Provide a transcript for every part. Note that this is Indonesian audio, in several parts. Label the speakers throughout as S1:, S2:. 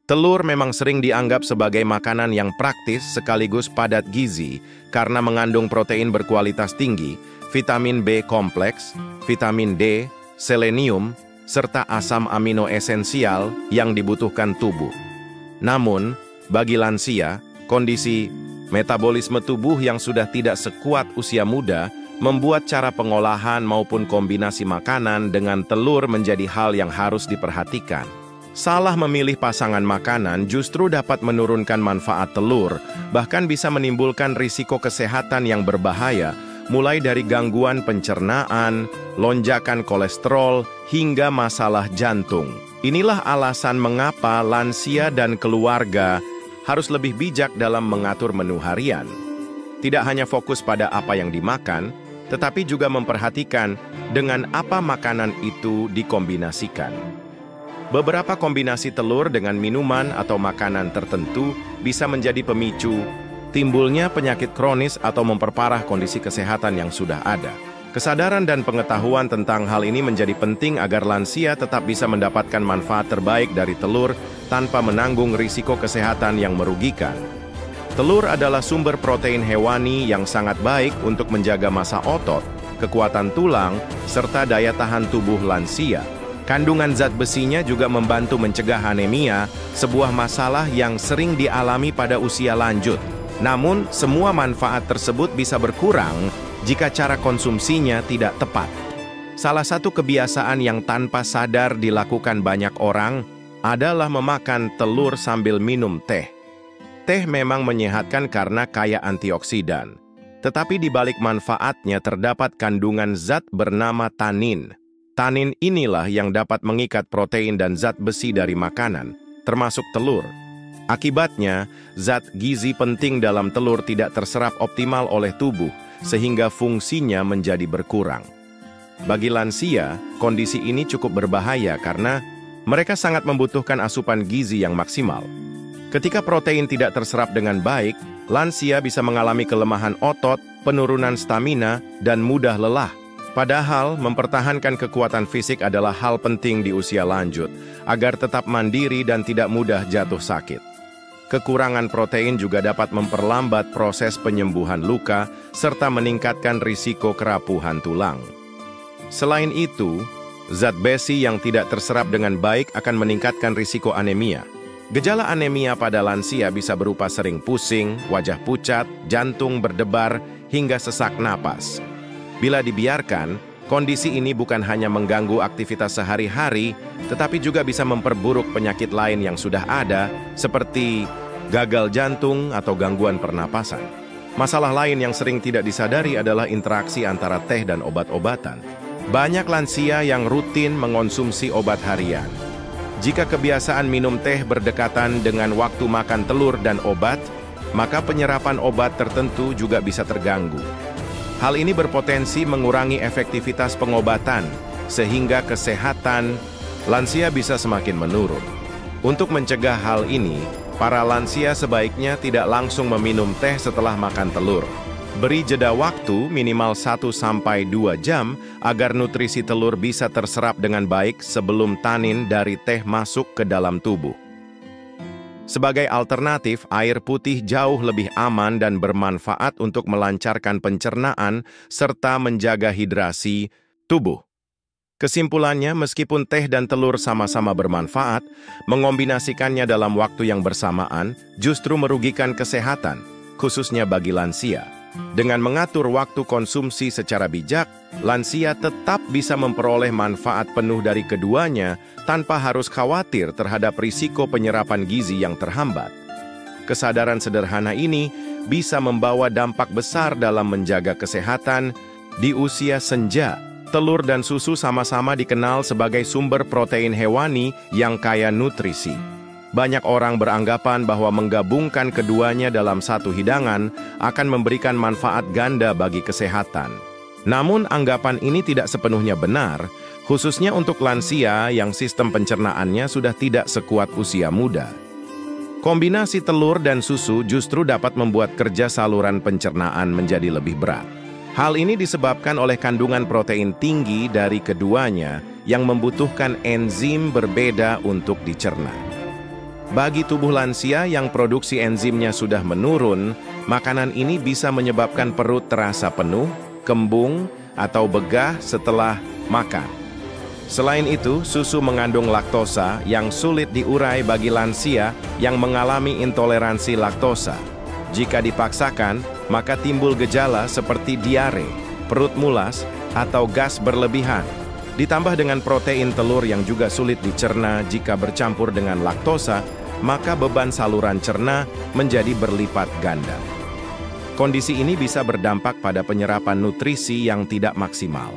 S1: Telur memang sering dianggap sebagai makanan yang praktis sekaligus padat gizi karena mengandung protein berkualitas tinggi, vitamin B kompleks, vitamin D, selenium, serta asam amino esensial yang dibutuhkan tubuh. Namun, bagi lansia, kondisi metabolisme tubuh yang sudah tidak sekuat usia muda membuat cara pengolahan maupun kombinasi makanan dengan telur menjadi hal yang harus diperhatikan. Salah memilih pasangan makanan justru dapat menurunkan manfaat telur, bahkan bisa menimbulkan risiko kesehatan yang berbahaya, mulai dari gangguan pencernaan, lonjakan kolesterol, hingga masalah jantung. Inilah alasan mengapa lansia dan keluarga harus lebih bijak dalam mengatur menu harian. Tidak hanya fokus pada apa yang dimakan, tetapi juga memperhatikan dengan apa makanan itu dikombinasikan. Beberapa kombinasi telur dengan minuman atau makanan tertentu bisa menjadi pemicu timbulnya penyakit kronis atau memperparah kondisi kesehatan yang sudah ada. Kesadaran dan pengetahuan tentang hal ini menjadi penting agar lansia tetap bisa mendapatkan manfaat terbaik dari telur tanpa menanggung risiko kesehatan yang merugikan. Telur adalah sumber protein hewani yang sangat baik untuk menjaga massa otot, kekuatan tulang, serta daya tahan tubuh lansia. Kandungan zat besinya juga membantu mencegah anemia, sebuah masalah yang sering dialami pada usia lanjut. Namun, semua manfaat tersebut bisa berkurang jika cara konsumsinya tidak tepat. Salah satu kebiasaan yang tanpa sadar dilakukan banyak orang adalah memakan telur sambil minum teh. Teh memang menyehatkan karena kaya antioksidan, tetapi di balik manfaatnya terdapat kandungan zat bernama tanin. Tanin inilah yang dapat mengikat protein dan zat besi dari makanan, termasuk telur. Akibatnya, zat gizi penting dalam telur tidak terserap optimal oleh tubuh, sehingga fungsinya menjadi berkurang. Bagi lansia, kondisi ini cukup berbahaya karena mereka sangat membutuhkan asupan gizi yang maksimal. Ketika protein tidak terserap dengan baik, lansia bisa mengalami kelemahan otot, penurunan stamina, dan mudah lelah. Padahal, mempertahankan kekuatan fisik adalah hal penting di usia lanjut, agar tetap mandiri dan tidak mudah jatuh sakit. Kekurangan protein juga dapat memperlambat proses penyembuhan luka, serta meningkatkan risiko kerapuhan tulang. Selain itu, zat besi yang tidak terserap dengan baik akan meningkatkan risiko anemia. Gejala anemia pada lansia bisa berupa sering pusing, wajah pucat, jantung berdebar, hingga sesak napas. Bila dibiarkan, kondisi ini bukan hanya mengganggu aktivitas sehari-hari, tetapi juga bisa memperburuk penyakit lain yang sudah ada, seperti gagal jantung atau gangguan pernapasan. Masalah lain yang sering tidak disadari adalah interaksi antara teh dan obat-obatan. Banyak lansia yang rutin mengonsumsi obat harian. Jika kebiasaan minum teh berdekatan dengan waktu makan telur dan obat, maka penyerapan obat tertentu juga bisa terganggu. Hal ini berpotensi mengurangi efektivitas pengobatan, sehingga kesehatan lansia bisa semakin menurun. Untuk mencegah hal ini, para lansia sebaiknya tidak langsung meminum teh setelah makan telur. Beri jeda waktu minimal 1-2 jam agar nutrisi telur bisa terserap dengan baik sebelum tanin dari teh masuk ke dalam tubuh. Sebagai alternatif, air putih jauh lebih aman dan bermanfaat untuk melancarkan pencernaan serta menjaga hidrasi tubuh. Kesimpulannya, meskipun teh dan telur sama-sama bermanfaat, mengombinasikannya dalam waktu yang bersamaan justru merugikan kesehatan, khususnya bagi lansia. Dengan mengatur waktu konsumsi secara bijak, lansia tetap bisa memperoleh manfaat penuh dari keduanya tanpa harus khawatir terhadap risiko penyerapan gizi yang terhambat. Kesadaran sederhana ini bisa membawa dampak besar dalam menjaga kesehatan di usia senja. Telur dan susu sama-sama dikenal sebagai sumber protein hewani yang kaya nutrisi. Banyak orang beranggapan bahwa menggabungkan keduanya dalam satu hidangan akan memberikan manfaat ganda bagi kesehatan. Namun, anggapan ini tidak sepenuhnya benar, khususnya untuk lansia yang sistem pencernaannya sudah tidak sekuat usia muda. Kombinasi telur dan susu justru dapat membuat kerja saluran pencernaan menjadi lebih berat. Hal ini disebabkan oleh kandungan protein tinggi dari keduanya yang membutuhkan enzim berbeda untuk dicerna. Bagi tubuh lansia yang produksi enzimnya sudah menurun, makanan ini bisa menyebabkan perut terasa penuh, kembung, atau begah setelah makan. Selain itu, susu mengandung laktosa yang sulit diurai bagi lansia yang mengalami intoleransi laktosa. Jika dipaksakan, maka timbul gejala seperti diare, perut mulas, atau gas berlebihan. Ditambah dengan protein telur yang juga sulit dicerna jika bercampur dengan laktosa, maka beban saluran cerna menjadi berlipat ganda. Kondisi ini bisa berdampak pada penyerapan nutrisi yang tidak maksimal.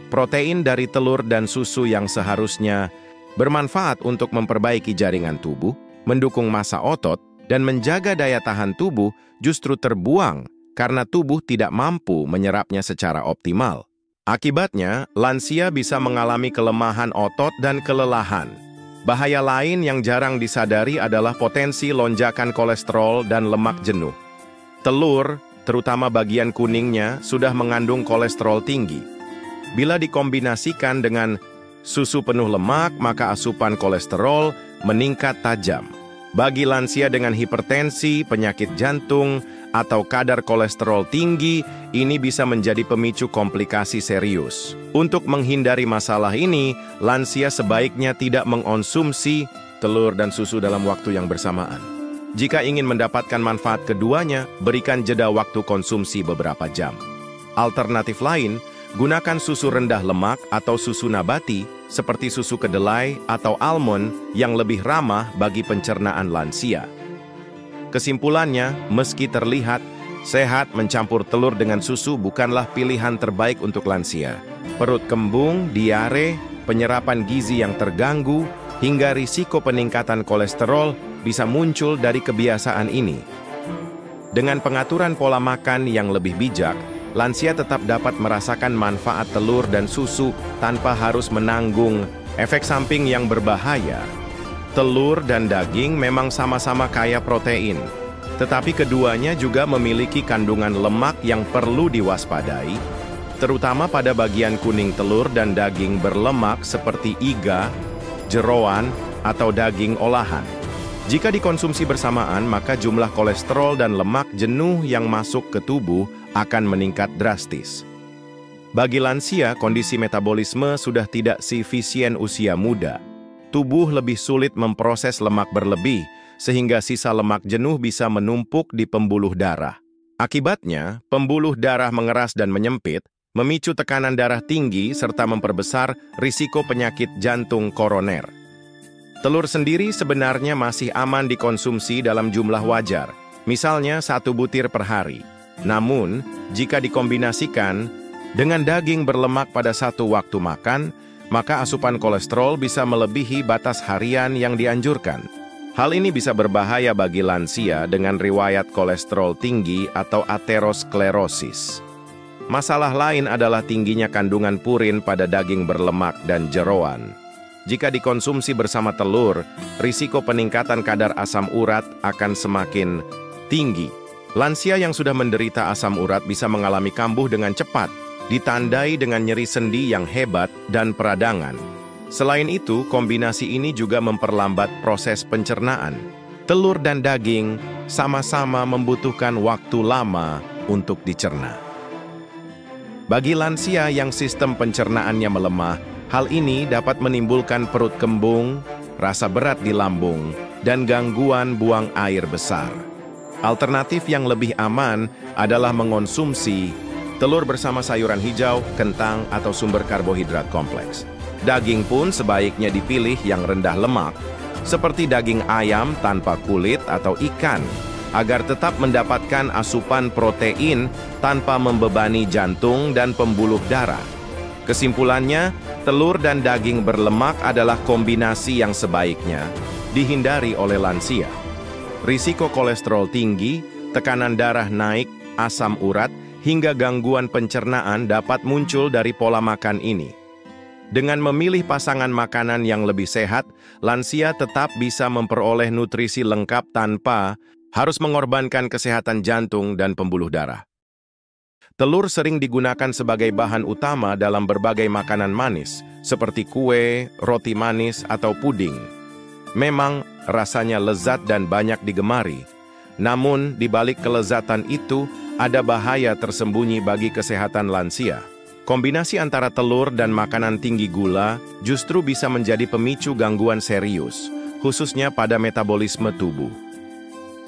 S1: Protein dari telur dan susu yang seharusnya bermanfaat untuk memperbaiki jaringan tubuh, mendukung massa otot, dan menjaga daya tahan tubuh justru terbuang karena tubuh tidak mampu menyerapnya secara optimal. Akibatnya, lansia bisa mengalami kelemahan otot dan kelelahan. Bahaya lain yang jarang disadari adalah potensi lonjakan kolesterol dan lemak jenuh. Telur, terutama bagian kuningnya, sudah mengandung kolesterol tinggi. Bila dikombinasikan dengan susu penuh lemak, maka asupan kolesterol meningkat tajam. Bagi lansia dengan hipertensi, penyakit jantung, atau kadar kolesterol tinggi, ini bisa menjadi pemicu komplikasi serius. Untuk menghindari masalah ini, lansia sebaiknya tidak mengonsumsi telur dan susu dalam waktu yang bersamaan. Jika ingin mendapatkan manfaat keduanya, berikan jeda waktu konsumsi beberapa jam. Alternatif lain, gunakan susu rendah lemak atau susu nabati seperti susu kedelai atau almond yang lebih ramah bagi pencernaan lansia. Kesimpulannya, meski terlihat sehat, mencampur telur dengan susu bukanlah pilihan terbaik untuk lansia. Perut kembung, diare, penyerapan gizi yang terganggu, hingga risiko peningkatan kolesterol bisa muncul dari kebiasaan ini. Dengan pengaturan pola makan yang lebih bijak, lansia tetap dapat merasakan manfaat telur dan susu tanpa harus menanggung efek samping yang berbahaya. Telur dan daging memang sama-sama kaya protein, tetapi keduanya juga memiliki kandungan lemak yang perlu diwaspadai, terutama pada bagian kuning telur dan daging berlemak seperti iga, jeroan, atau daging olahan. Jika dikonsumsi bersamaan, maka jumlah kolesterol dan lemak jenuh yang masuk ke tubuh akan meningkat drastis. Bagi lansia, kondisi metabolisme sudah tidak seefisien usia muda. Tubuh lebih sulit memproses lemak berlebih, sehingga sisa lemak jenuh bisa menumpuk di pembuluh darah. Akibatnya, pembuluh darah mengeras dan menyempit, memicu tekanan darah tinggi serta memperbesar risiko penyakit jantung koroner. Telur sendiri sebenarnya masih aman dikonsumsi dalam jumlah wajar, misalnya 1 butir per hari. Namun, jika dikombinasikan dengan daging berlemak pada satu waktu makan, maka asupan kolesterol bisa melebihi batas harian yang dianjurkan. Hal ini bisa berbahaya bagi lansia dengan riwayat kolesterol tinggi atau aterosklerosis. Masalah lain adalah tingginya kandungan purin pada daging berlemak dan jeroan. Jika dikonsumsi bersama telur, risiko peningkatan kadar asam urat akan semakin tinggi. Lansia yang sudah menderita asam urat bisa mengalami kambuh dengan cepat, ditandai dengan nyeri sendi yang hebat dan peradangan. Selain itu, kombinasi ini juga memperlambat proses pencernaan. Telur dan daging sama-sama membutuhkan waktu lama untuk dicerna. Bagi lansia yang sistem pencernaannya melemah, hal ini dapat menimbulkan perut kembung, rasa berat di lambung, dan gangguan buang air besar. Alternatif yang lebih aman adalah mengonsumsi telur bersama sayuran hijau, kentang, atau sumber karbohidrat kompleks. Daging pun sebaiknya dipilih yang rendah lemak, seperti daging ayam tanpa kulit atau ikan, agar tetap mendapatkan asupan protein tanpa membebani jantung dan pembuluh darah. Kesimpulannya, telur dan daging berlemak adalah kombinasi yang sebaiknya dihindari oleh lansia. Risiko kolesterol tinggi, tekanan darah naik, asam urat, hingga gangguan pencernaan dapat muncul dari pola makan ini. Dengan memilih pasangan makanan yang lebih sehat, lansia tetap bisa memperoleh nutrisi lengkap tanpa harus mengorbankan kesehatan jantung dan pembuluh darah. Telur sering digunakan sebagai bahan utama dalam berbagai makanan manis, seperti kue, roti manis, atau puding. Memang rasanya lezat dan banyak digemari. Namun, di balik kelezatan itu, ada bahaya tersembunyi bagi kesehatan lansia. Kombinasi antara telur dan makanan tinggi gula justru bisa menjadi pemicu gangguan serius, khususnya pada metabolisme tubuh.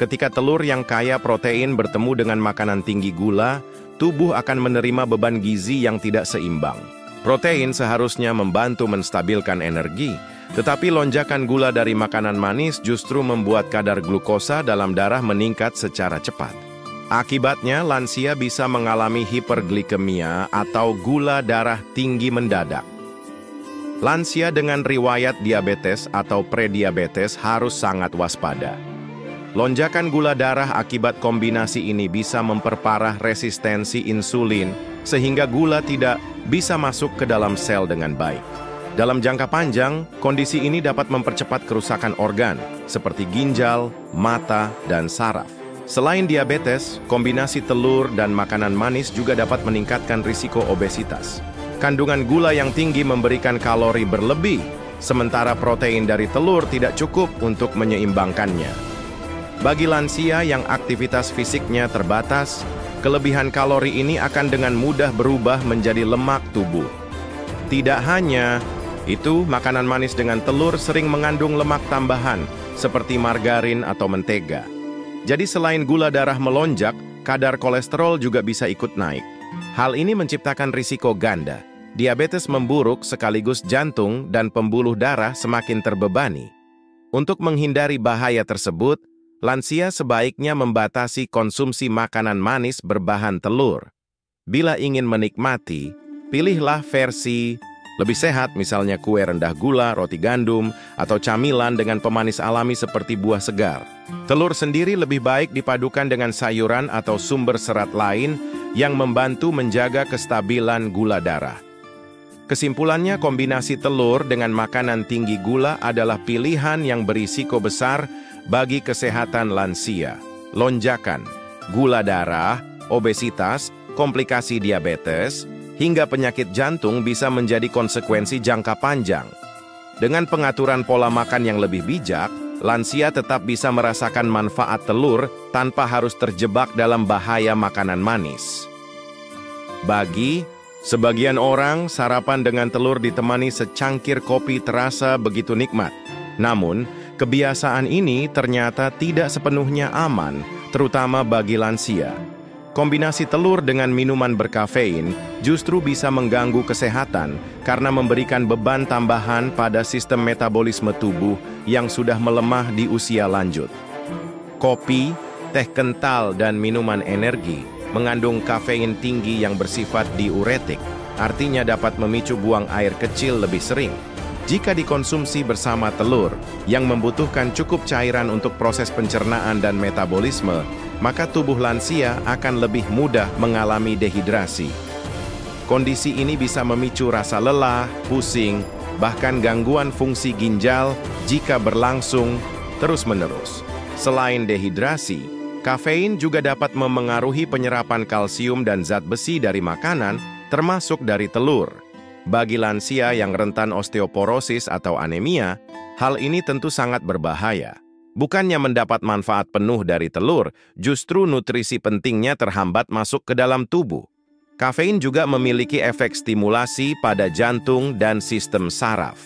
S1: Ketika telur yang kaya protein bertemu dengan makanan tinggi gula, tubuh akan menerima beban gizi yang tidak seimbang. Protein seharusnya membantu menstabilkan energi, tetapi lonjakan gula dari makanan manis justru membuat kadar glukosa dalam darah meningkat secara cepat. Akibatnya, lansia bisa mengalami hiperglikemia atau gula darah tinggi mendadak. Lansia dengan riwayat diabetes atau prediabetes harus sangat waspada. Lonjakan gula darah akibat kombinasi ini bisa memperparah resistensi insulin, sehingga gula tidak bisa masuk ke dalam sel dengan baik. Dalam jangka panjang, kondisi ini dapat mempercepat kerusakan organ, seperti ginjal, mata, dan saraf. Selain diabetes, kombinasi telur dan makanan manis juga dapat meningkatkan risiko obesitas. Kandungan gula yang tinggi memberikan kalori berlebih, sementara protein dari telur tidak cukup untuk menyeimbangkannya. Bagi lansia yang aktivitas fisiknya terbatas, kelebihan kalori ini akan dengan mudah berubah menjadi lemak tubuh. Tidak hanya itu, makanan manis dengan telur sering mengandung lemak tambahan, seperti margarin atau mentega. Jadi selain gula darah melonjak, kadar kolesterol juga bisa ikut naik. Hal ini menciptakan risiko ganda. Diabetes memburuk sekaligus jantung dan pembuluh darah semakin terbebani. Untuk menghindari bahaya tersebut, lansia sebaiknya membatasi konsumsi makanan manis berbahan telur. Bila ingin menikmati, pilihlah versi lebih sehat, misalnya kue rendah gula, roti gandum, atau camilan dengan pemanis alami seperti buah segar. Telur sendiri lebih baik dipadukan dengan sayuran atau sumber serat lain yang membantu menjaga kestabilan gula darah. Kesimpulannya, kombinasi telur dengan makanan tinggi gula adalah pilihan yang berisiko besar bagi kesehatan lansia. Lonjakan, gula darah, obesitas, komplikasi diabetes, hingga penyakit jantung bisa menjadi konsekuensi jangka panjang. Dengan pengaturan pola makan yang lebih bijak, lansia tetap bisa merasakan manfaat telur tanpa harus terjebak dalam bahaya makanan manis. Bagi sebagian orang, sarapan dengan telur ditemani secangkir kopi terasa begitu nikmat. Namun, kebiasaan ini ternyata tidak sepenuhnya aman, terutama bagi lansia. Kombinasi telur dengan minuman berkafein justru bisa mengganggu kesehatan karena memberikan beban tambahan pada sistem metabolisme tubuh yang sudah melemah di usia lanjut. Kopi, teh kental, dan minuman energi mengandung kafein tinggi yang bersifat diuretik, artinya dapat memicu buang air kecil lebih sering. Jika dikonsumsi bersama telur, yang membutuhkan cukup cairan untuk proses pencernaan dan metabolisme, maka tubuh lansia akan lebih mudah mengalami dehidrasi. Kondisi ini bisa memicu rasa lelah, pusing, bahkan gangguan fungsi ginjal jika berlangsung terus-menerus. Selain dehidrasi, kafein juga dapat memengaruhi penyerapan kalsium dan zat besi dari makanan, termasuk dari telur. Bagi lansia yang rentan osteoporosis atau anemia, hal ini tentu sangat berbahaya. Bukannya mendapat manfaat penuh dari telur, justru nutrisi pentingnya terhambat masuk ke dalam tubuh. Kafein juga memiliki efek stimulasi pada jantung dan sistem saraf.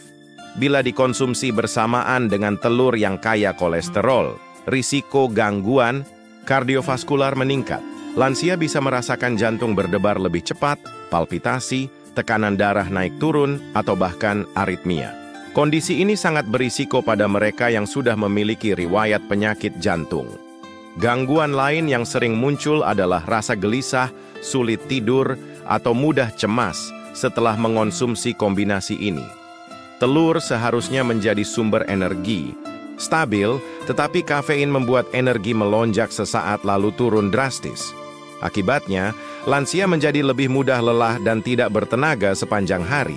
S1: Bila dikonsumsi bersamaan dengan telur yang kaya kolesterol, risiko gangguan kardiovaskular meningkat. Lansia bisa merasakan jantung berdebar lebih cepat, palpitasi, tekanan darah naik turun, atau bahkan aritmia. Kondisi ini sangat berisiko pada mereka yang sudah memiliki riwayat penyakit jantung. Gangguan lain yang sering muncul adalah rasa gelisah, sulit tidur, atau mudah cemas setelah mengonsumsi kombinasi ini. Telur seharusnya menjadi sumber energi stabil, tetapi kafein membuat energi melonjak sesaat lalu turun drastis. Akibatnya, lansia menjadi lebih mudah lelah dan tidak bertenaga sepanjang hari.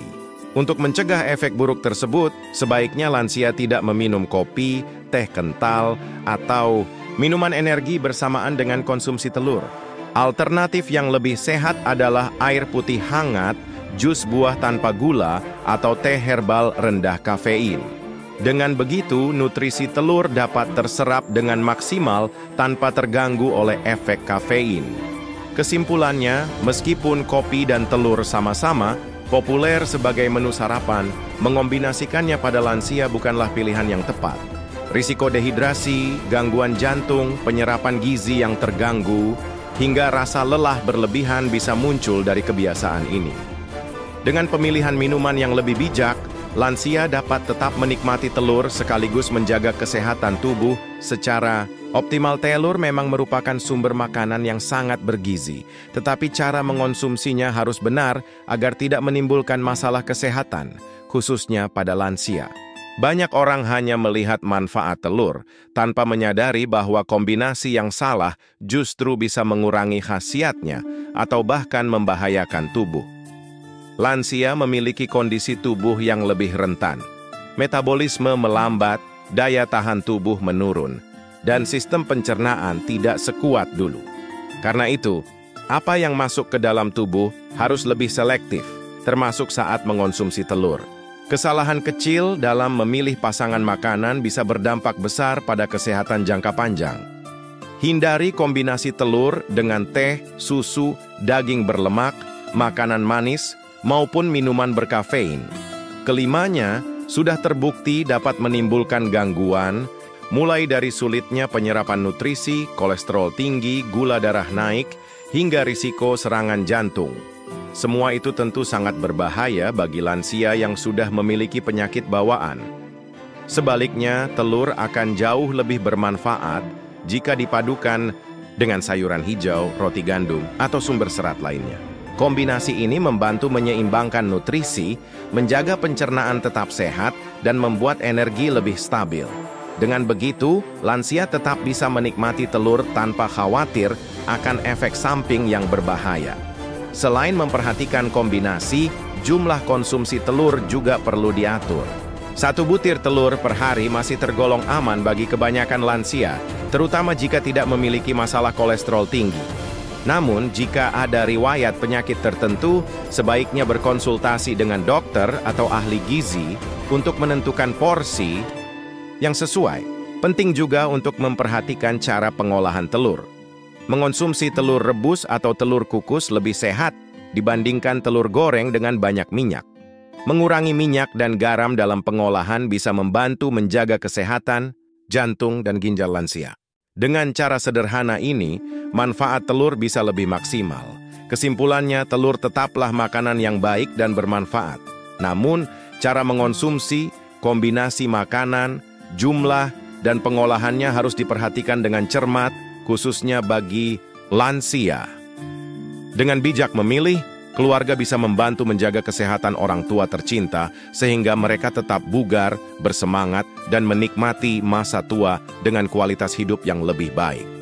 S1: Untuk mencegah efek buruk tersebut, sebaiknya lansia tidak meminum kopi, teh kental, atau minuman energi bersamaan dengan konsumsi telur. Alternatif yang lebih sehat adalah air putih hangat, jus buah tanpa gula, atau teh herbal rendah kafein. Dengan begitu, nutrisi telur dapat terserap dengan maksimal tanpa terganggu oleh efek kafein. Kesimpulannya, meskipun kopi dan telur sama-sama populer sebagai menu sarapan, mengombinasikannya pada lansia bukanlah pilihan yang tepat. Risiko dehidrasi, gangguan jantung, penyerapan gizi yang terganggu, hingga rasa lelah berlebihan bisa muncul dari kebiasaan ini. Dengan pemilihan minuman yang lebih bijak, lansia dapat tetap menikmati telur sekaligus menjaga kesehatan tubuh secara optimal. Telur memang merupakan sumber makanan yang sangat bergizi, tetapi cara mengonsumsinya harus benar agar tidak menimbulkan masalah kesehatan, khususnya pada lansia. Banyak orang hanya melihat manfaat telur, tanpa menyadari bahwa kombinasi yang salah justru bisa mengurangi khasiatnya atau bahkan membahayakan tubuh. Lansia memiliki kondisi tubuh yang lebih rentan. Metabolisme melambat, daya tahan tubuh menurun, dan sistem pencernaan tidak sekuat dulu. Karena itu, apa yang masuk ke dalam tubuh harus lebih selektif, termasuk saat mengonsumsi telur. Kesalahan kecil dalam memilih pasangan makanan bisa berdampak besar pada kesehatan jangka panjang. Hindari kombinasi telur dengan teh, susu, daging berlemak, makanan manis, maupun minuman berkafein. Kelimanya sudah terbukti dapat menimbulkan gangguan, mulai dari sulitnya penyerapan nutrisi, kolesterol tinggi, gula darah naik, hingga risiko serangan jantung. Semua itu tentu sangat berbahaya bagi lansia yang sudah memiliki penyakit bawaan. Sebaliknya, telur akan jauh lebih bermanfaat jika dipadukan dengan sayuran hijau, roti gandum, atau sumber serat lainnya. Kombinasi ini membantu menyeimbangkan nutrisi, menjaga pencernaan tetap sehat, dan membuat energi lebih stabil. Dengan begitu, lansia tetap bisa menikmati telur tanpa khawatir akan efek samping yang berbahaya. Selain memperhatikan kombinasi, jumlah konsumsi telur juga perlu diatur. 1 butir telur per hari masih tergolong aman bagi kebanyakan lansia, terutama jika tidak memiliki masalah kolesterol tinggi. Namun, jika ada riwayat penyakit tertentu, sebaiknya berkonsultasi dengan dokter atau ahli gizi untuk menentukan porsi yang sesuai. Penting juga untuk memperhatikan cara pengolahan telur. Mengonsumsi telur rebus atau telur kukus lebih sehat dibandingkan telur goreng dengan banyak minyak. Mengurangi minyak dan garam dalam pengolahan bisa membantu menjaga kesehatan, jantung, dan ginjal lansia. Dengan cara sederhana ini, manfaat telur bisa lebih maksimal. Kesimpulannya, telur tetaplah makanan yang baik dan bermanfaat. Namun, cara mengonsumsi, kombinasi makanan, jumlah, dan pengolahannya harus diperhatikan dengan cermat, khususnya bagi lansia. Dengan bijak memilih, keluarga bisa membantu menjaga kesehatan orang tua tercinta sehingga mereka tetap bugar, bersemangat, dan menikmati masa tua dengan kualitas hidup yang lebih baik.